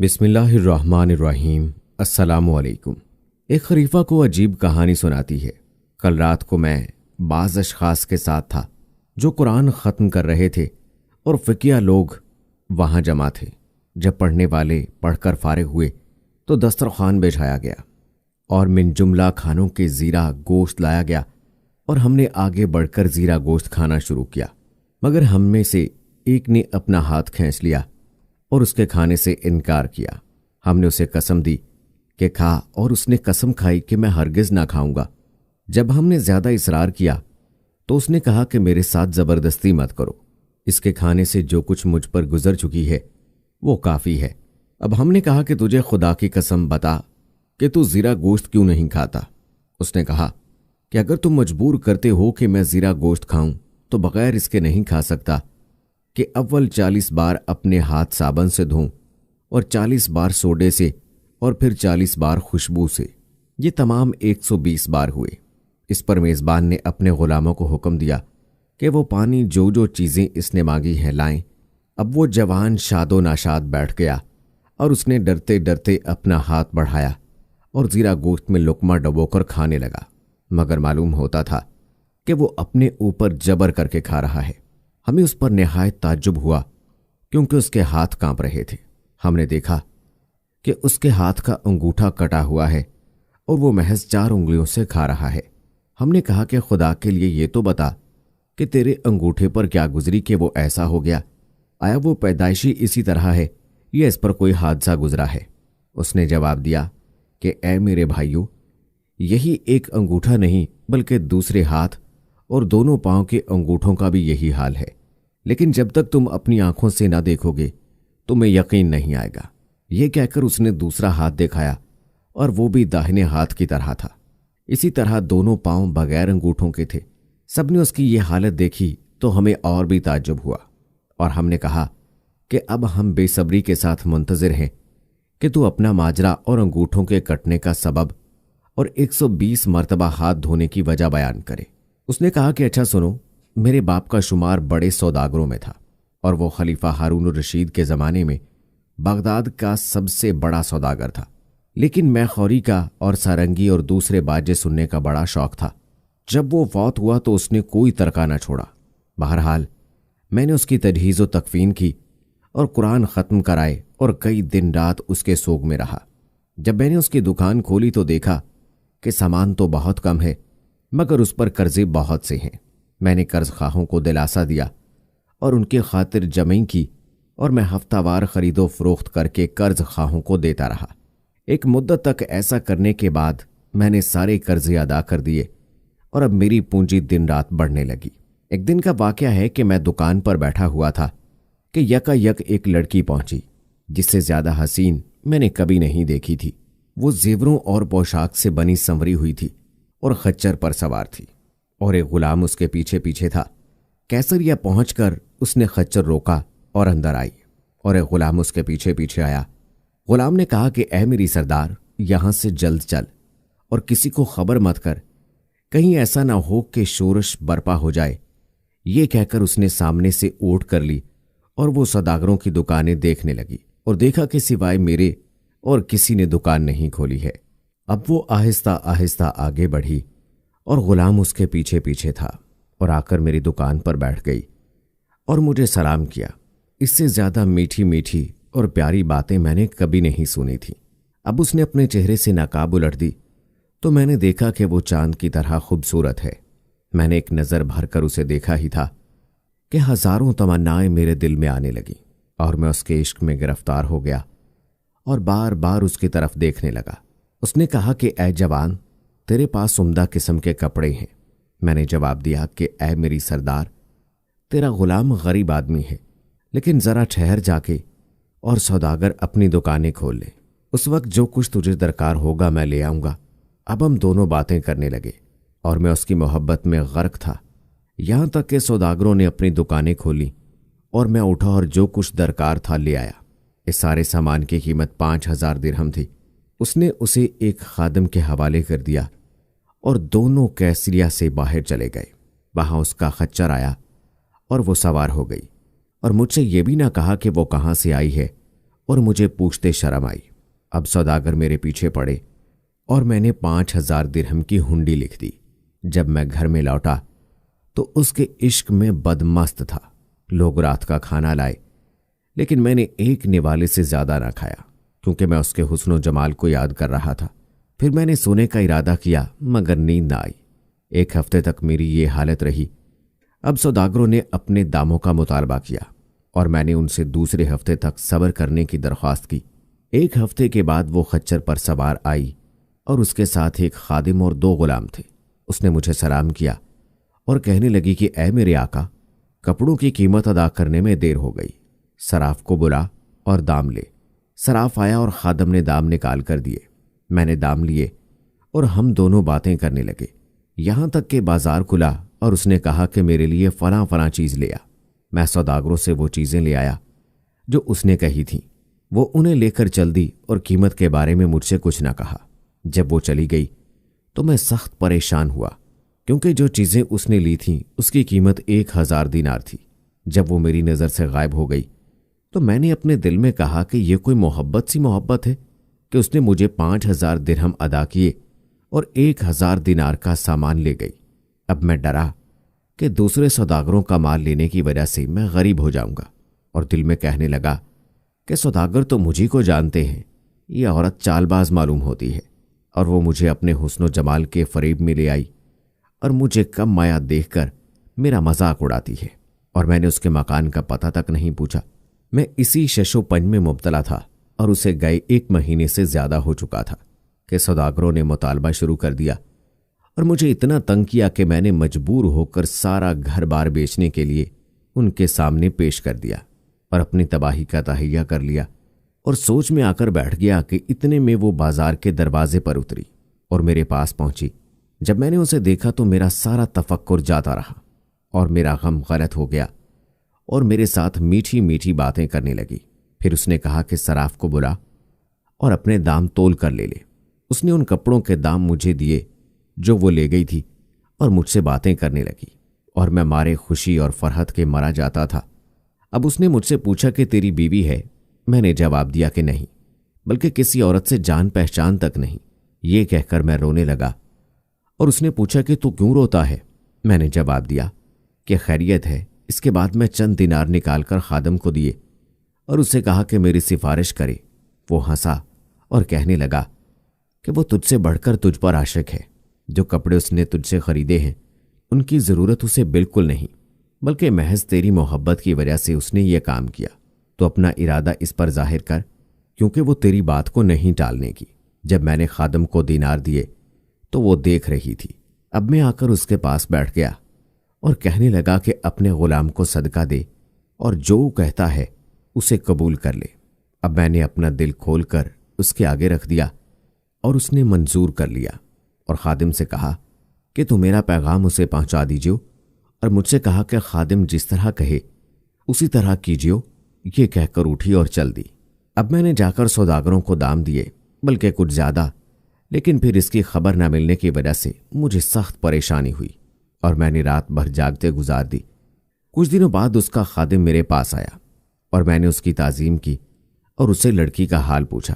بسم اللہ الرحمن الرحیم۔ السلام علیکم۔ ایک خلیفہ کو عجیب کہانی سناتی ہے۔ کل رات کو میں بعض اشخاص کے ساتھ تھا جو قرآن ختم کر رہے تھے اور فقیہ لوگ وہاں جمع تھے۔ جب پڑھنے والے پڑھ کر فارغ ہوئے تو دسترخوان بچھایا گیا اور من جملہ کھانوں کے زیرہ گوشت لایا گیا اور ہم نے آگے بڑھ کر زیرہ گوشت کھانا شروع کیا، مگر ہم میں سے ایک نے اپنا ہاتھ کھینچ لیا اور اس کے کھانے سے انکار کیا۔ ہم نے اسے قسم دی کہ کھا، اور اس نے قسم کھائی کہ میں ہرگز نہ کھاؤں گا۔ جب ہم نے زیادہ اصرار کیا تو اس نے کہا کہ میرے ساتھ زبردستی مت کرو، اس کے کھانے سے جو کچھ مجھ پر گزر چکی ہے وہ کافی ہے۔ اب ہم نے کہا کہ تجھے خدا کی قسم بتا کہ تو زیرہ گوشت کیوں نہیں کھاتا؟ اس نے کہا کہ اگر تم مجبور کرتے ہو کہ میں زیرہ گوشت کھاؤں تو بغیر اس کے نہیں کھا سکتا کہ اول 40 بار اپنے ہاتھ صابن سے دھوں اور 40 بار سوڈے سے اور پھر 40 بار خوشبو سے، یہ تمام 120 بار ہوئے۔ اس پر میزبان نے اپنے غلاموں کو حکم دیا کہ وہ پانی جو چیزیں اس نے مانگی ہیں لائیں۔ اب وہ جوان شاد و ناشاد بیٹھ گیا اور اس نے ڈرتے ڈرتے اپنا ہاتھ بڑھایا اور زیرہ گوشت میں لقمہ ڈبو کر کھانے لگا، مگر معلوم ہوتا تھا کہ وہ اپنے اوپر جبر کر کے کھا رہا ہے۔ ہمیں اس پر نہایت تعجب ہوا کیونکہ اس کے ہاتھ کانپ رہے تھے۔ ہم نے دیکھا کہ اس کے ہاتھ کا انگوٹھا کٹا ہوا ہے اور وہ محض 4 انگلیوں سے کھا رہا ہے۔ ہم نے کہا کہ خدا کے لیے یہ تو بتا کہ تیرے انگوٹھے پر کیا گزری کہ وہ ایسا ہو گیا؟ آیا وہ پیدائشی اسی طرح ہے یا اس پر کوئی حادثہ گزرا ہے؟ اس نے جواب دیا کہ اے میرے بھائیو، یہی ایک انگوٹھا نہیں بلکہ دوسرے ہاتھ اور دونوں پاؤں کے انگوٹھوں کا بھی یہی حال ہے، لیکن جب تک تم اپنی آنکھوں سے نہ دیکھو گے تمہیں یقین نہیں آئے گا۔ یہ کہہ کر اس نے دوسرا ہاتھ دکھایا اور وہ بھی داہنے ہاتھ کی طرح تھا۔ اسی طرح دونوں پاؤں بغیر انگوٹھوں کے تھے۔ سب نے اس کی یہ حالت دیکھی تو ہمیں اور بھی تعجب ہوا، اور ہم نے کہا کہ اب ہم بے صبری کے ساتھ منتظر ہیں کہ تو اپنا ماجرا اور انگوٹھوں کے کٹنے کا سبب اور 120 مرتبہ ہاتھ دھونے کی وجہ بیان کرے۔ اس نے کہا کہ اچھا سنو، میرے باپ کا شمار بڑے سوداگروں میں تھا اور وہ خلیفہ ہارون الرشید کے زمانے میں بغداد کا سب سے بڑا سوداگر تھا، لیکن میں خوری کا اور سارنگی اور دوسرے باجے سننے کا بڑا شوق تھا۔ جب وہ فوت ہوا تو اس نے کوئی ترکہ نہ چھوڑا۔ بہرحال میں نے اس کی تجہیز و تکفین کی اور قرآن ختم کرائے اور کئی دن رات اس کے سوگ میں رہا۔ جب میں نے اس کی دکان کھولی تو دیکھا کہ سامان تو بہت کم ہے مگر اس پر قرضے بہت سے ہیں۔ میں نے قرض خواہوں کو دلاسا دیا اور ان کی خاطر جمعی کی، اور میں ہفتہ وار خرید و فروخت کر کے قرض خواہوں کو دیتا رہا۔ ایک مدت تک ایسا کرنے کے بعد میں نے سارے قرضے ادا کر دیے اور اب میری پونجی دن رات بڑھنے لگی۔ ایک دن کا واقعہ ہے کہ میں دکان پر بیٹھا ہوا تھا کہ یکا یک ایک لڑکی پہنچی جس سے زیادہ حسین میں نے کبھی نہیں دیکھی تھی۔ وہ زیوروں اور پوشاک سے بنی سنوری ہوئی تھی اور خچر پر سوار تھی، اور ایک غلام اس کے پیچھے پیچھے تھا۔ کیسریا پہنچ کر اس نے خچر روکا اور اندر آئی، اور ایک غلام اس کے پیچھے پیچھے آیا۔ غلام نے کہا کہ اے میری سردار، یہاں سے جلد چل اور کسی کو خبر مت کر، کہیں ایسا نہ ہو کہ شورش برپا ہو جائے۔ یہ کہہ کر اس نے سامنے سے اوٹ کر لی اور وہ سوداگروں کی دکانیں دیکھنے لگی، اور دیکھا کہ سوائے میرے اور کسی نے دکان نہیں کھولی ہے۔ اب وہ آہستہ آہستہ آگے بڑھی اور غلام اس کے پیچھے پیچھے تھا، اور آ کر میری دکان پر بیٹھ گئی اور مجھے سلام کیا۔ اس سے زیادہ میٹھی میٹھی اور پیاری باتیں میں نے کبھی نہیں سنی تھی۔ اب اس نے اپنے چہرے سے نقاب الٹ دی تو میں نے دیکھا کہ وہ چاند کی طرح خوبصورت ہے۔ میں نے ایک نظر بھر کر اسے دیکھا ہی تھا کہ ہزاروں تمنائیں میرے دل میں آنے لگیں، اور میں اس کے عشق میں گرفتار ہو گیا اور بار بار اس کی طرف دیکھنے لگا۔ اس نے کہا کہ اے جوان، تیرے پاس عمدہ قسم کے کپڑے ہیں۔ میں نے جواب دیا کہ اے میری سردار، تیرا غلام غریب آدمی ہے، لیکن ذرا ٹھہر جا کے اور سوداگر اپنی دکانیں کھول لے، اس وقت جو کچھ تجھے درکار ہوگا میں لے آؤں گا۔ اب ہم دونوں باتیں کرنے لگے اور میں اس کی محبت میں غرق تھا، یہاں تک کہ سوداگروں نے اپنی دکانیں کھولیں اور میں اٹھا اور جو کچھ درکار تھا لے آیا۔ اس سارے سامان کی قیمت 5000 درہم تھی۔ اس نے اسے ایک خادم کے حوالے کر دیا اور دونوں کیسریا سے باہر چلے گئے۔ وہاں اس کا خچر آیا اور وہ سوار ہو گئی، اور مجھ سے یہ بھی نہ کہا کہ وہ کہاں سے آئی ہے اور مجھے پوچھتے شرم آئی۔ اب سوداگر میرے پیچھے پڑے اور میں نے 5,000 درہم کی ہنڈی لکھ دی۔ جب میں گھر میں لوٹا تو اس کے عشق میں بدمست تھا۔ لوگ رات کا کھانا لائے، لیکن میں نے ایک نوالے سے زیادہ نہ کھایا، کیونکہ میں اس کے حسن و جمال کو یاد کر رہا تھا۔ پھر میں نے سونے کا ارادہ کیا، مگر نیند نہ آئی۔ 1 ہفتے تک میری یہ حالت رہی۔ اب سوداگروں نے اپنے داموں کا مطالبہ کیا اور میں نے ان سے دوسرے ہفتے تک صبر کرنے کی درخواست کی۔ 1 ہفتے کے بعد وہ خچر پر سوار آئی اور اس کے ساتھ ایک خادم اور 2 غلام تھے۔ اس نے مجھے سلام کیا اور کہنے لگی کہ اے میرے آقا، کپڑوں کی قیمت ادا کرنے میں دیر ہو گئی، صراف کو بلا اور دام لے۔ صراف آیا اور خادم نے دام نکال کر دیے۔ میں نے دام لیے اور ہم دونوں باتیں کرنے لگے، یہاں تک کہ بازار کھلا اور اس نے کہا کہ میرے لیے فلاں فلاں چیز لے آ۔ میں سوداگروں سے وہ چیزیں لے آیا جو اس نے کہی تھیں۔ وہ انہیں لے کر چل دی اور قیمت کے بارے میں مجھ سے کچھ نہ کہا۔ جب وہ چلی گئی تو میں سخت پریشان ہوا، کیونکہ جو چیزیں اس نے لی تھیں اس کی قیمت 1,000 دینار تھی۔ جب وہ میری نظر سے غائب ہو گئی تو میں نے اپنے دل میں کہا کہ یہ کوئی محبت سی محبت ہے کہ اس نے مجھے 5,000 درہم ادا کیے اور 1,000 دینار کا سامان لے گئی۔ اب میں ڈرا کہ دوسرے سوداگروں کا مال لینے کی وجہ سے میں غریب ہو جاؤں گا، اور دل میں کہنے لگا کہ سوداگر تو مجھے کو جانتے ہیں، یہ عورت چال باز معلوم ہوتی ہے، اور وہ مجھے اپنے حسن و جمال کے فریب میں لے آئی اور مجھے کم مایا دیکھ کر میرا مذاق اڑاتی ہے، اور میں نے اس کے مکان کا پتہ تک نہیں پوچھا۔ میں اسی شش و پنج میں مبتلا تھا اور اسے گئے 1 مہینے سے زیادہ ہو چکا تھا کہ سوداگروں نے مطالبہ شروع کر دیا اور مجھے اتنا تنگ کیا کہ میں نے مجبور ہو کر سارا گھر بار بیچنے کے لیے ان کے سامنے پیش کر دیا اور اپنی تباہی کا تہیہ کر لیا، اور سوچ میں آ کر بیٹھ گیا کہ اتنے میں وہ بازار کے دروازے پر اتری اور میرے پاس پہنچی۔ جب میں نے اسے دیکھا تو میرا سارا تفکر جاتا رہا اور میرا غم غلط ہو گیا اور میرے ساتھ میٹھی میٹھی باتیں کرنے لگی۔ پھر اس نے کہا کہ صراف کو بلا اور اپنے دام تول کر لے لے۔ اس نے ان کپڑوں کے دام مجھے دیے جو وہ لے گئی تھی اور مجھ سے باتیں کرنے لگی، اور میں مارے خوشی اور فرحت کے مرا جاتا تھا۔ اب اس نے مجھ سے پوچھا کہ تیری بیوی ہے؟ میں نے جواب دیا کہ نہیں، بلکہ کسی عورت سے جان پہچان تک نہیں۔ یہ کہہ کر میں رونے لگا، اور اس نے پوچھا کہ تو کیوں روتا ہے؟ میں نے جواب دیا کہ خیریت ہے۔ اس کے بعد میں چند دینار نکال کر خادم کو دیے اور اسے کہا کہ میری سفارش کرے۔ وہ ہنسا اور کہنے لگا کہ وہ تجھ سے بڑھ کر تجھ پر عاشق ہے۔ جو کپڑے اس نے تجھ سے خریدے ہیں ان کی ضرورت اسے بالکل نہیں، بلکہ محض تیری محبت کی وجہ سے اس نے یہ کام کیا۔ تو اپنا ارادہ اس پر ظاہر کر، کیونکہ وہ تیری بات کو نہیں ٹالنے کی۔ جب میں نے خادم کو دینار دیے تو وہ دیکھ رہی تھی۔ اب میں آ کر اس کے پاس بیٹھ گیا اور کہنے لگا کہ اپنے غلام کو صدقہ دے اور جو کہتا ہے اسے قبول کر لے۔ اب میں نے اپنا دل کھول کر اس کے آگے رکھ دیا اور اس نے منظور کر لیا، اور خادم سے کہا کہ تو میرا پیغام اسے پہنچا دیجیو، اور مجھ سے کہا کہ خادم جس طرح کہے اسی طرح کیجیو۔ یہ کہہ کر اٹھی اور چل دی۔ اب میں نے جا کر سوداگروں کو دام دیے، بلکہ کچھ زیادہ، لیکن پھر اس کی خبر نہ ملنے کی وجہ سے مجھے سخت پریشانی ہوئی اور میں نے رات بھر جاگتے گزار دی۔ کچھ دنوں بعد اس کا خادم میرے پاس آیا اور میں نے اس کی تعظیم کی اور اسے لڑکی کا حال پوچھا۔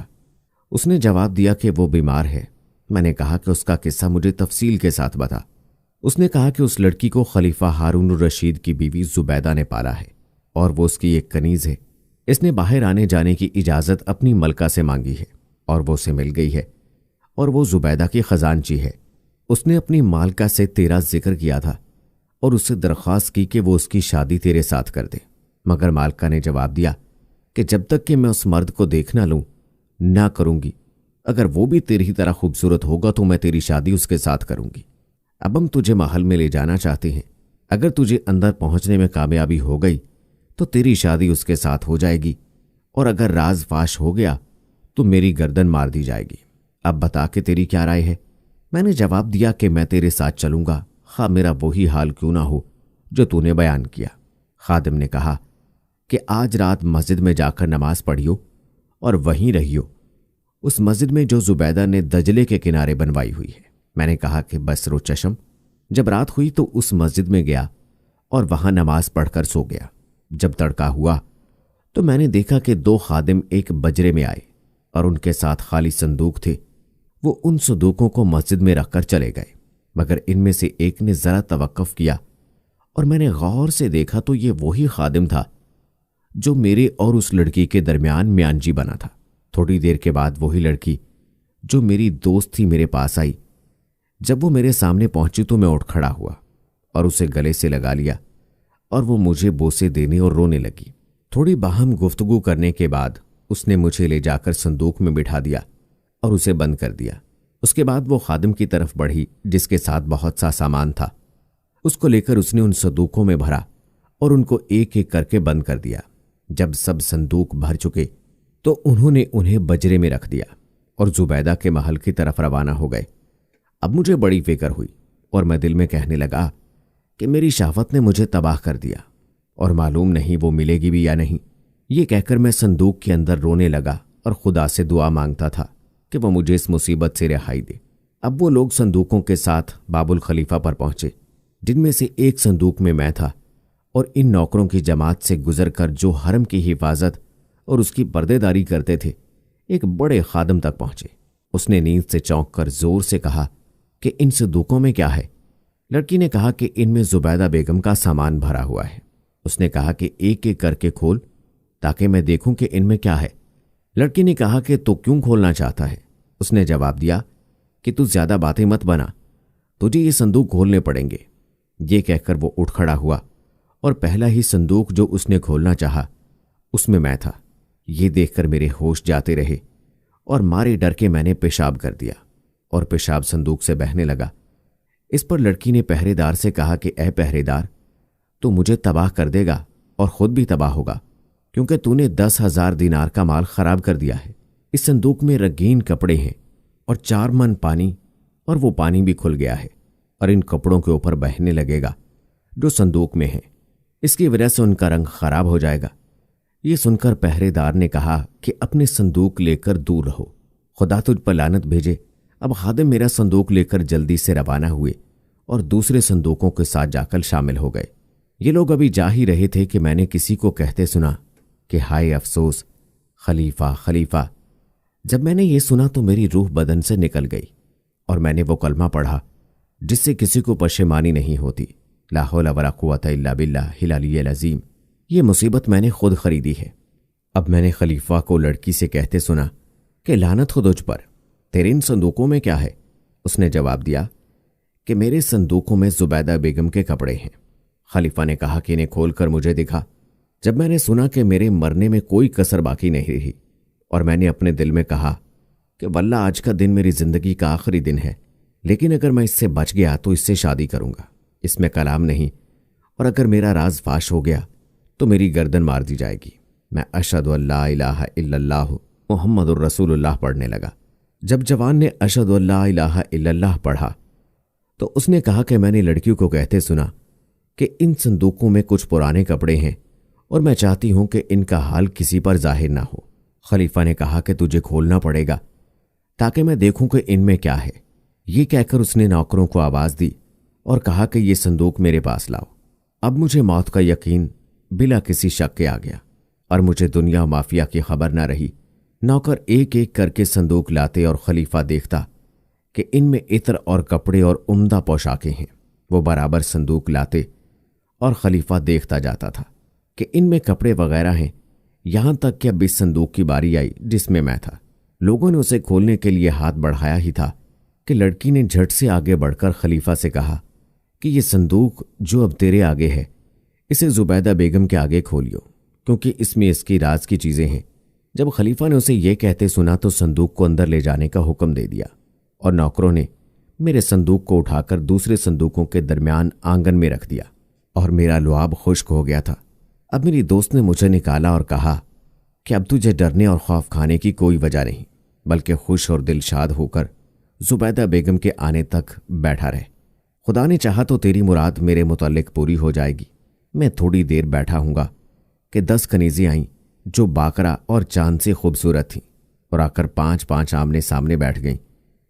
اس نے جواب دیا کہ وہ بیمار ہے۔ میں نے کہا کہ اس کا قصہ مجھے تفصیل کے ساتھ بتا۔ اس نے کہا کہ اس لڑکی کو خلیفہ ہارون الرشید کی بیوی زبیدہ نے پالا ہے اور وہ اس کی ایک کنیز ہے۔ اس نے باہر آنے جانے کی اجازت اپنی ملکہ سے مانگی ہے اور وہ اسے مل گئی ہے، اور وہ زبیدہ کی خزانچی ہے۔ اس نے اپنی مالکہ سے تیرا ذکر کیا تھا اور اس سے درخواست کی کہ وہ اس کی شادی تیرے ساتھ کر دے، مگر مالکہ نے جواب دیا کہ جب تک کہ میں اس مرد کو دیکھ نہ لوں نہ کروں گی۔ اگر وہ بھی تیری طرح خوبصورت ہوگا تو میں تیری شادی اس کے ساتھ کروں گی۔ اب ہم تجھے محل میں لے جانا چاہتے ہیں، اگر تجھے اندر پہنچنے میں کامیابی ہو گئی تو تیری شادی اس کے ساتھ ہو جائے گی، اور اگر راز فاش ہو گیا تو میری گردن مار دی جائے گی۔ اب بتا کہ تیری کیا رائے ہے؟ میں نے جواب دیا کہ میں تیرے ساتھ چلوں گا، خواہ میرا وہی حال کیوں نہ ہو جو تو نے بیان کیا۔ خادم نے کہا کہ آج رات مسجد میں جا کر نماز پڑھیو اور وہیں رہیو، اس مسجد میں جو زبیدہ نے دجلے کے کنارے بنوائی ہوئی ہے۔ میں نے کہا کہ بس رو چشم۔ جب رات ہوئی تو اس مسجد میں گیا اور وہاں نماز پڑھ کر سو گیا۔ جب تڑکا ہوا تو میں نے دیکھا کہ 2 خادم ایک بجرے میں آئے اور ان کے ساتھ خالی صندوق تھے۔ وہ ان صندوقوں کو مسجد میں رکھ کر چلے گئے، مگر ان میں سے ایک نے ذرا توقف کیا اور میں نے غور سے دیکھا تو یہ وہی خادم تھا جو میرے اور اس لڑکی کے درمیان میانجی بنا تھا۔ تھوڑی دیر کے بعد وہی لڑکی جو میری دوست تھی میرے پاس آئی۔ جب وہ میرے سامنے پہنچی تو میں اٹھ کھڑا ہوا اور اسے گلے سے لگا لیا اور وہ مجھے بوسے دینے اور رونے لگی۔ تھوڑی باہم گفتگو کرنے کے بعد اس نے مجھے لے جا کر صندوق میں بٹھا دیا اور اسے بند کر دیا۔ اس کے بعد وہ خادم کی طرف بڑھی جس کے ساتھ بہت سا سامان تھا۔ اس کو لے کر اس نے ان صندوقوں میں بھرا اور ان کو ایک ایک کر کے بند کر دیا۔ جب سب صندوق بھر چکے تو انہوں نے انہیں بجرے میں رکھ دیا اور زبیدہ کے محل کی طرف روانہ ہو گئے۔ اب مجھے بڑی فکر ہوئی اور میں دل میں کہنے لگا کہ میری شہوت نے مجھے تباہ کر دیا اور معلوم نہیں وہ ملے گی بھی یا نہیں۔ یہ کہہ کر میں صندوق کے اندر رونے لگا اور خدا سے دعا مانگتا تھا کہ وہ مجھے اس مصیبت سے رہائی دے۔ اب وہ لوگ صندوقوں کے ساتھ باب الخلیفہ پر پہنچے، جن میں سے ایک صندوق میں تھا، اور ان نوکروں کی جماعت سے گزر کر جو حرم کی حفاظت اور اس کی پردے داری کرتے تھے ایک بڑے خادم تک پہنچے۔ اس نے نیند سے چونک کر زور سے کہا کہ ان صندوقوں میں کیا ہے؟ لڑکی نے کہا کہ ان میں زبیدہ بیگم کا سامان بھرا ہوا ہے۔ اس نے کہا کہ ایک ایک کر کے کھول تاکہ میں دیکھوں کہ ان میں کیا ہے۔ لڑکی نے کہا کہ تو کیوں کھولنا چاہتا ہے؟ اس نے جواب دیا کہ تو زیادہ باتیں مت بنا، تجھے یہ صندوق کھولنے پڑیں گے۔ یہ کہہ کر وہ اٹھ کھڑا ہوا اور پہلا ہی صندوق جو اس نے کھولنا چاہا اس میں تھا۔ یہ دیکھ کر میرے ہوش جاتے رہے اور مارے ڈر کے میں نے پیشاب کر دیا اور پیشاب صندوق سے بہنے لگا۔ اس پر لڑکی نے پہرے دار سے کہا کہ اے پہرے دار، تو مجھے تباہ کر دے گا اور خود بھی تباہ ہوگا، کیونکہ تو نے 10,000 دینار کا مال خراب کر دیا ہے۔ اس صندوق میں رنگین کپڑے ہیں اور 4 من پانی، اور وہ پانی بھی کھل گیا ہے اور ان کپڑوں کے اوپر بہنے لگے گا جو صندوق میں ہے۔ اس کی وجہ سے ان کا رنگ خراب ہو جائے گا۔ یہ سن کر پہرے دار نے کہا کہ اپنے صندوق لے کر دور رہو، خدا تجھ پر لعنت بھیجے۔ اب خادم میرا صندوق لے کر جلدی سے روانہ ہوئے اور دوسرے صندوقوں کے ساتھ جا کر شامل ہو گئے۔ یہ لوگ ابھی جا ہی رہے تھے کہ میں نے کسی کو کہتے سنا کہ ہائے افسوس، خلیفہ خلیفہ۔ جب میں نے یہ سنا تو میری روح بدن سے نکل گئی اور میں نے وہ کلمہ پڑھا جس سے کسی کو پشیمانی نہیں ہوتی، لا حول ولا قوت الا باللہ العلی العظیم۔ یہ مصیبت میں نے خود خریدی ہے۔ اب میں نے خلیفہ کو لڑکی سے کہتے سنا کہ لعنت ہو تجھ پر، تیرے ان صندوقوں میں کیا ہے؟ اس نے جواب دیا کہ میرے صندوقوں میں زبیدہ بیگم کے کپڑے ہیں۔ خلیفہ نے کہا کہ انہیں کھول کر مجھے دکھا۔ جب میں نے سنا کہ میرے مرنے میں کوئی کسر باقی نہیں رہی، اور میں نے اپنے دل میں کہا کہ واللہ آج کا دن میری زندگی کا آخری دن ہے، لیکن اگر میں اس سے بچ گیا تو اس سے شادی کروں گا، اس میں کلام نہیں، اور اگر میرا راز فاش ہو گیا تو میری گردن مار دی جائے گی۔ میں اشہد ان لا الہ الا اللہ محمد الرسول اللہ پڑھنے لگا۔ جب جوان نے اشہد ان لا الہ الا اللہ پڑھا تو اس نے کہا کہ میں نے لڑکیوں کو کہتے سنا کہ ان صندوقوں میں کچھ پرانے کپڑے ہیں اور میں چاہتی ہوں کہ ان کا حال کسی پر ظاہر نہ ہو۔ خلیفہ نے کہا کہ تجھے کھولنا پڑے گا تاکہ میں دیکھوں کہ ان میں کیا ہے۔ یہ کہہ کر اس نے نوکروں کو آواز دی اور کہا کہ یہ صندوق میرے پاس لاؤ۔ اب مجھے موت کا یقین بلا کسی شک کے آ گیا اور مجھے دنیا مافیا کی خبر نہ رہی۔ نوکر ایک ایک کر کے صندوق لاتے اور خلیفہ دیکھتا کہ ان میں عطر اور کپڑے اور عمدہ پوشاکیں ہیں۔ وہ برابر صندوق لاتے اور خلیفہ دیکھتا جاتا تھا کہ ان میں کپڑے وغیرہ ہیں، یہاں تک کہ اب اس صندوق کی باری آئی جس میں تھا۔ لوگوں نے اسے کھولنے کے لیے ہاتھ بڑھایا ہی تھا کہ لڑکی نے جھٹ سے آگے بڑھ کر خلیفہ سے کہا کہ یہ صندوق جو اب تیرے آگے ہے اسے زبیدہ بیگم کے آگے کھولیو، کیونکہ اس میں اس کی راز کی چیزیں ہیں۔ جب خلیفہ نے اسے یہ کہتے سنا تو صندوق کو اندر لے جانے کا حکم دے دیا اور نوکروں نے میرے صندوق کو اٹھا کر دوسرے صندوقوں کے درمیان آنگن میں رکھ دیا اور میرا لعاب خشک ہو گیا تھا۔ اب میری دوست نے مجھے نکالا اور کہا کہ اب تجھے ڈرنے اور خوف کھانے کی کوئی وجہ نہیں، بلکہ خوش اور دل شاد ہو کر زبیدہ بیگم کے آنے تک بیٹھا رہے۔ خدا نے چاہا تو تیری مراد میرے متعلق پوری ہو جائے گی۔ میں تھوڑی دیر بیٹھا ہوں گا کہ 10 کنیزیں آئیں جو باقرہ اور چاند سے خوبصورت تھیں اور آ کر 5 آمنے سامنے بیٹھ گئیں۔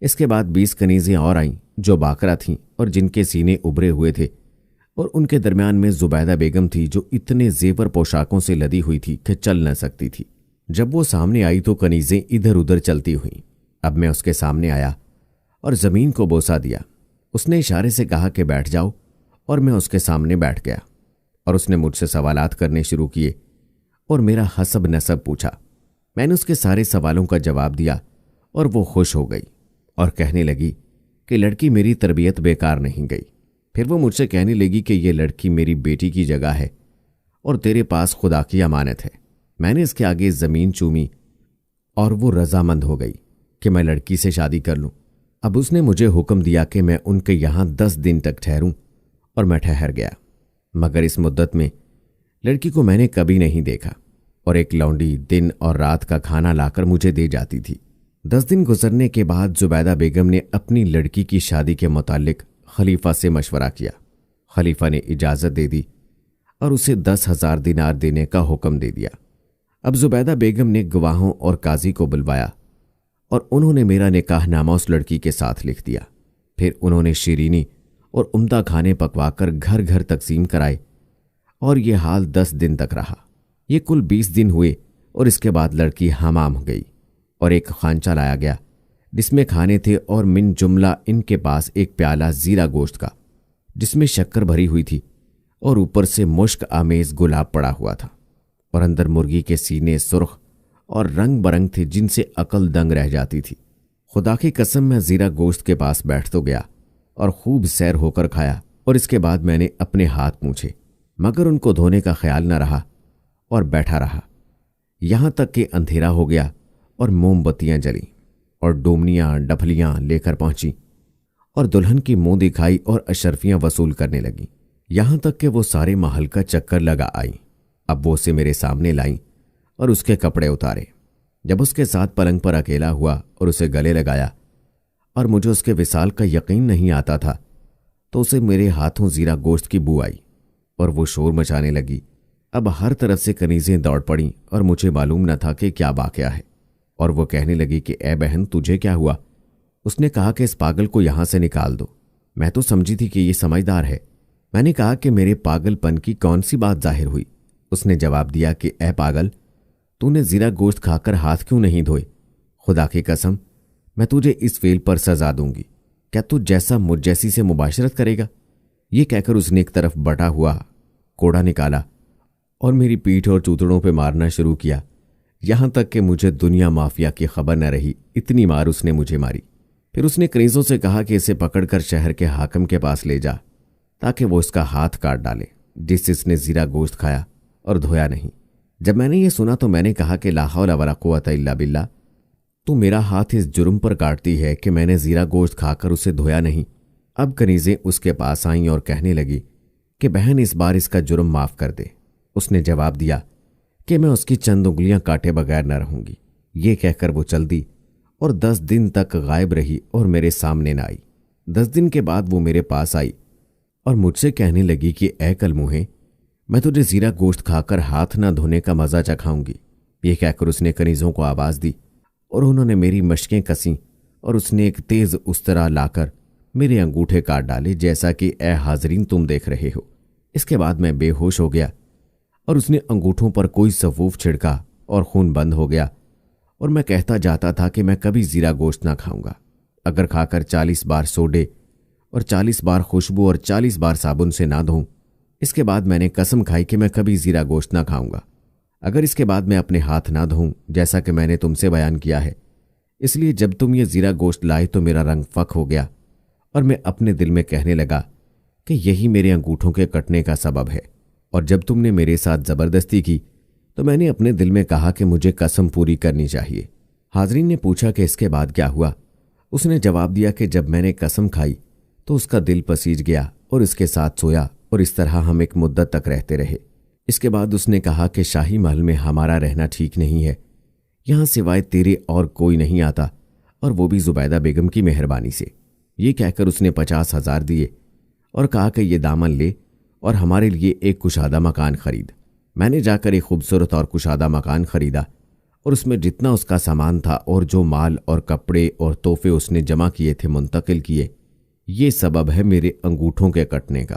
اس کے بعد 20 کنیزیں اور آئیں جو باقرہ تھیں اور جن کے سینے ابھرے ہوئے تھے۔ اور ان کے درمیان میں زبیدہ بیگم تھی جو اتنے زیور پوشاکوں سے لدی ہوئی تھی کہ چل نہ سکتی تھی۔ جب وہ سامنے آئی تو کنیزیں ادھر ادھر چلتی ہوئیں۔ اب میں اس کے سامنے آیا اور زمین کو بوسہ دیا۔ اس نے اشارے سے کہا کہ بیٹھ جاؤ، اور میں اس کے سامنے بیٹھ گیا، اور اس نے مجھ سے سوالات کرنے شروع کیے اور میرا حسب نسب پوچھا۔ میں نے اس کے سارے سوالوں کا جواب دیا اور وہ خوش ہو گئی اور کہنے لگی کہ لڑکی میری تربیت بیکار نہیں گئی۔ پھر وہ مجھ سے کہنے لگی کہ یہ لڑکی میری بیٹی کی جگہ ہے اور تیرے پاس خدا کی امانت ہے۔ میں نے اس کے آگے زمین چومی اور وہ رضامند ہو گئی کہ میں لڑکی سے شادی کر لوں۔ اب اس نے مجھے حکم دیا کہ میں ان کے یہاں 10 دن تک ٹھہروں، اور میں ٹھہر گیا، مگر اس مدت میں لڑکی کو میں نے کبھی نہیں دیکھا، اور ایک لونڈی دن اور رات کا کھانا لا کر مجھے دے جاتی تھی۔ 10 دن گزرنے کے بعد زبیدہ بیگم نے اپنی لڑکی کی شادی کے متعلق خلیفہ سے مشورہ کیا۔ خلیفہ نے اجازت دے دی اور اسے 10,000 دینار دینے کا حکم دے دیا۔ اب زبیدہ بیگم نے گواہوں اور قاضی کو بلوایا اور انہوں نے میرا نکاح نامہ اس لڑکی کے ساتھ لکھ دیا۔ پھر انہوں نے شیرینی اور عمدہ کھانے پکوا کر گھر گھر تقسیم کرائے، اور یہ حال 10 دن تک رہا۔ یہ کل 20 دن ہوئے اور اس کے بعد لڑکی حمام ہو گئی، اور ایک خانچہ لایا گیا جس میں کھانے تھے، اور من جملہ ان کے پاس ایک پیالہ زیرہ گوشت کا جس میں شکر بھری ہوئی تھی، اور اوپر سے مشک آمیز گلاب پڑا ہوا تھا، اور اندر مرغی کے سینے سرخ اور رنگ برنگ تھے جن سے عقل دنگ رہ جاتی تھی۔ خدا کی قسم میں زیرہ گوشت کے پاس بیٹھ تو گیا اور خوب سیر ہو کر کھایا، اور اس کے بعد میں نے اپنے ہاتھ پوچھے، مگر ان کو دھونے کا خیال نہ رہا اور بیٹھا رہا، یہاں تک کہ اندھیرا ہو گیا اور موم بتیاں جلیں اور ڈومنیاں ڈپھلیاں لے کر پہنچی اور دلہن کی منہ دکھائی اور اشرفیاں وصول کرنے لگیں، یہاں تک کہ وہ سارے محل کا چکر لگا آئیں۔ اب وہ اسے میرے سامنے لائیں اور اس کے کپڑے اتارے۔ جب اس کے ساتھ پلنگ پر اکیلا ہوا اور اسے گلے لگایا اور مجھے اس کے وصال کا یقین نہیں آتا تھا، تو اسے میرے ہاتھوں زیرہ گوشت کی بو آئی اور وہ شور مچانے لگی۔ اب ہر طرف سے کنیزیں دوڑ پڑیں اور مجھے معلوم نہ تھا کہ کیا واقعہ ہے، اور وہ کہنے لگی کہ اے بہن تجھے کیا ہوا؟ اس نے کہا کہ اس پاگل کو یہاں سے نکال دو۔ میں تو سمجھی تھی کہ یہ سمجھدار ہے۔ میں نے کہا کہ میرے پاگل پن کی کون سی بات ظاہر ہوئی؟ اس نے جواب دیا کہ اے پاگل، تو نے زیرہ گوشت کھا کر ہاتھ کیوں نہیں دھوئے؟ خدا کی قسم میں تجھے اس فعل پر سزا دوں گی، کیا تو جیسا مجھ جیسی سے مباشرت کرے گا؟ یہ کہہ کر اس نے ایک طرف بٹا ہوا کوڑا نکالا اور میری پیٹھ اور چوتڑوں پہ مارنا شروع کیا، یہاں تک کہ مجھے دنیا مافیا کی خبر نہ رہی، اتنی مار اس نے مجھے ماری۔ پھر اس نے کنیزوں سے کہا کہ اسے پکڑ کر شہر کے حاکم کے پاس لے جا تاکہ وہ اس کا ہاتھ کاٹ ڈالے جس سے اس نے زیرہ گوشت کھایا اور دھویا نہیں۔ جب میں نے یہ سنا تو میں نے کہا کہ لا حول ولا قوت الا باللہ، تو میرا ہاتھ اس جرم پر کاٹتی ہے کہ میں نے زیرہ گوشت کھا کر اسے دھویا نہیں۔ اب کنیزیں اس کے پاس آئیں اور کہنے لگی کہ بہن اس بار اس کا جرم معاف کر دے۔ اس نے جواب دیا کہ میں اس کی چند انگلیاں کاٹے بغیر نہ رہوں گی۔ یہ کہہ کر وہ چل دی اور 10 دن تک غائب رہی اور میرے سامنے نہ آئی۔ 10 دن کے بعد وہ میرے پاس آئی اور مجھ سے کہنے لگی کہ اے کلموہے، میں تجھے زیرہ گوشت کھا کر ہاتھ نہ دھونے کا مزہ چکھاؤں گی۔ یہ کہہ کر اس نے کنیزوں کو آواز دی اور انہوں نے میری مشقیں کسیں، اور اس نے ایک تیز استرا لا کر میرے انگوٹھے کاٹ ڈالے، جیسا کہ اے حاضرین تم دیکھ رہے ہو۔ اس کے بعد میں بے ہوش ہو گیا اور اس نے انگوٹھوں پر کوئی سفوف چھڑکا اور خون بند ہو گیا، اور میں کہتا جاتا تھا کہ میں کبھی زیرہ گوشت نہ کھاؤں گا، اگر کھا کر 40 بار سوڈے اور 40 بار خوشبو اور 40 بار صابن سے نہ دھوں۔ اس کے بعد میں نے قسم کھائی کہ میں کبھی زیرہ گوشت نہ کھاؤں گا اگر اس کے بعد میں اپنے ہاتھ نہ دھوں، جیسا کہ میں نے تم سے بیان کیا ہے۔ اس لیے جب تم یہ زیرہ گوشت لائے تو میرا رنگ فک ہو گیا، اور میں اپنے دل میں کہنے لگا کہ یہی میرے انگوٹھوں کے کٹنے کا سبب ہے، اور جب تم نے میرے ساتھ زبردستی کی تو میں نے اپنے دل میں کہا کہ مجھے قسم پوری کرنی چاہیے۔ حاضرین نے پوچھا کہ اس کے بعد کیا ہوا؟ اس نے جواب دیا کہ جب میں نے قسم کھائی تو اس کا دل پسیج گیا اور اس کے ساتھ سویا، اور اس طرح ہم ایک مدت تک رہتے رہے۔ اس کے بعد اس نے کہا کہ شاہی محل میں ہمارا رہنا ٹھیک نہیں ہے، یہاں سوائے تیرے اور کوئی نہیں آتا، اور وہ بھی زبیدہ بیگم کی مہربانی سے۔ یہ کہہ کر اس نے 50,000 دیے اور کہا کہ یہ دامن لے اور ہمارے لیے ایک کشادہ مکان خرید۔ میں نے جا کر ایک خوبصورت اور کشادہ مکان خریدا، اور اس میں جتنا اس کا سامان تھا اور جو مال اور کپڑے اور تحفے اس نے جمع کیے تھے منتقل کیے۔ یہ سبب ہے میرے انگوٹھوں کے کٹنے کا۔